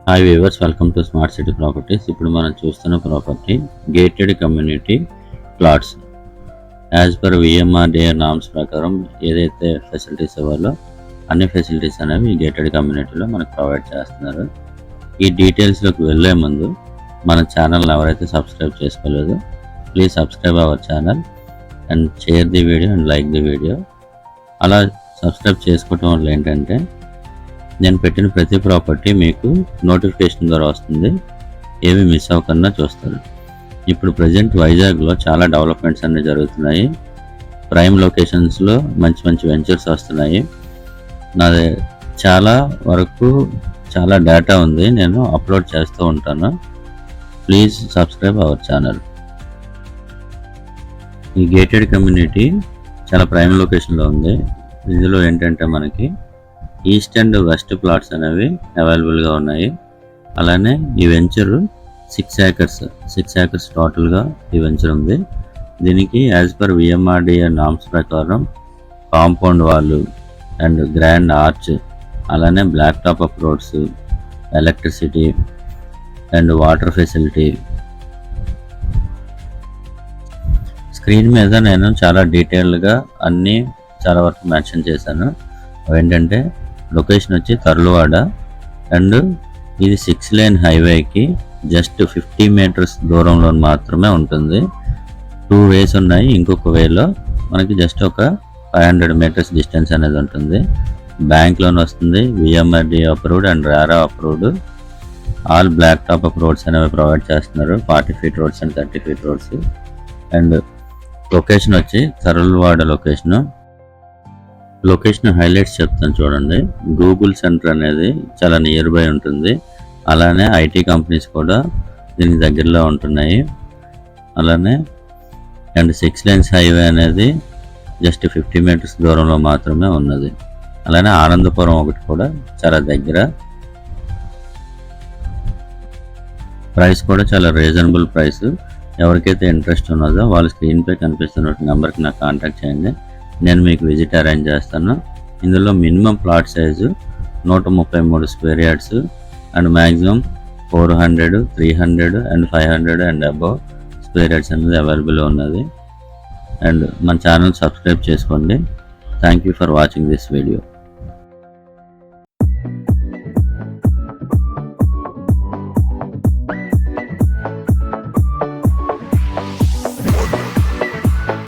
Hi viewers, welcome to smart city properties. ఇప్పుడు మనం చూస్తున్న property gated community plots. As per VMRDA norms ప్రకారం ఏదైతే ఫెసిలిటీస్ ఇవ్వాలో అన్ని ఫెసిలిటీస్ అనేవి ఈ గేటెడ్ కమ్యూనిటీలో మనకు ప్రొవైడ్ చేస్తున్నారు. ఈ డీటెయిల్స్లోకి వెళ్ళే ముందు మన ఛానల్ని ఎవరైతే సబ్స్క్రైబ్ చేసుకోలేదో please subscribe our channel and share the video and like the video. అలా సబ్స్క్రైబ్ చేసుకోవటం వల్ల ఏంటంటే నేను పెట్టిన ప్రతి ప్రాపర్టీ మీకు నోటిఫికేషన్ ద్వారా వస్తుంది, ఏమి మిస్ అవ్వకుండా చూస్తారు. ఇప్పుడు ప్రజెంట్ వైజాగ్లో చాలా డెవలప్మెంట్స్ అన్నీ జరుగుతున్నాయి. ప్రైమ్ లొకేషన్స్లో మంచి మంచి వెంచర్స్ వస్తున్నాయి. నాది చాలా వరకు చాలా డేటా ఉంది, నేను అప్లోడ్ చేస్తూ ఉంటాను. Please subscribe our channel. ఈ గేటెడ్ కమ్యూనిటీ చాలా ప్రైమ్ లొకేషన్లో ఉంది. ఇందులో ఏంటంటే మనకి ఈస్ట్ అండ్ వెస్ట్ ప్లాట్స్ అనేవి అవైలబుల్గా ఉన్నాయి. అలానే ఈ వెంచర్ 6 ఏకర్స్ టోటల్గా ఈ వెంచర్ ఉంది. దీనికి యాజ్ పర్ విఎంఆర్డిఏ నామ్స్ ప్రకారం కాంపౌండ్ వాళ్ళు అండ్ గ్రాండ్ ఆర్చ్, అలానే black top up roads, electricity and water facility. Screen మీద నేను చాలా డీటెయిల్డ్గా అన్నీ చాలా వరకు మెన్షన్ చేశాను. ఏంటంటే లొకేషన్ వచ్చి తర్లువాడ అండ్ ఇది 6 లేన్ హైవేకి జస్ట్ 50 మీటర్స్ దూరంలో మాత్రమే ఉంటుంది. 2 వేస్ ఉన్నాయి. ఇంకొక వేలో మనకి జస్ట్ ఒక 500 మీటర్స్ డిస్టెన్స్ అనేది ఉంటుంది. బ్యాంక్ లోన్ వస్తుంది, VMRD approved and RERA approved. All black top up roads అనేవి ప్రొవైడ్ చేస్తున్నారు, 40 feet roads and 30 feet roads. And location వచ్చి తర్లువాడ లొకేషన్ హైలైట్స్ చెప్తాను చూడండి. గూగుల్ సెంటర్ అనేది చాలా నియర్ బై ఉంటుంది. అలానే ఐటీ కంపెనీస్ కూడా దీనికి దగ్గరలో ఉంటున్నాయి. అలానే అండ్ 6 లేన్స్ హైవే అనేది జస్ట్ 50 మీటర్స్ దూరంలో మాత్రమే ఉన్నది. అలానే ఆనందపురం ఒకటి కూడా చాలా దగ్గర. ప్రైస్ కూడా చాలా రీజనబుల్ ప్రైస్. ఎవరికైతే ఇంట్రెస్ట్ ఉన్నదో వాళ్ళు స్క్రీన్పై కనిపిస్తున్న నెంబర్కి నాకు కాంటాక్ట్ చేయండి, నేను మీకు విజిట్ అరేంజ్ చేస్తాను. ఇందులో minimum plot size 133 square yards and maximum 400, 300 and 500 and above square yards అనేది అవైలబుల్ ఉన్నది. అండ్ మన ఛానల్ సబ్స్క్రైబ్ చేసుకోండి. Thank you for watching this video.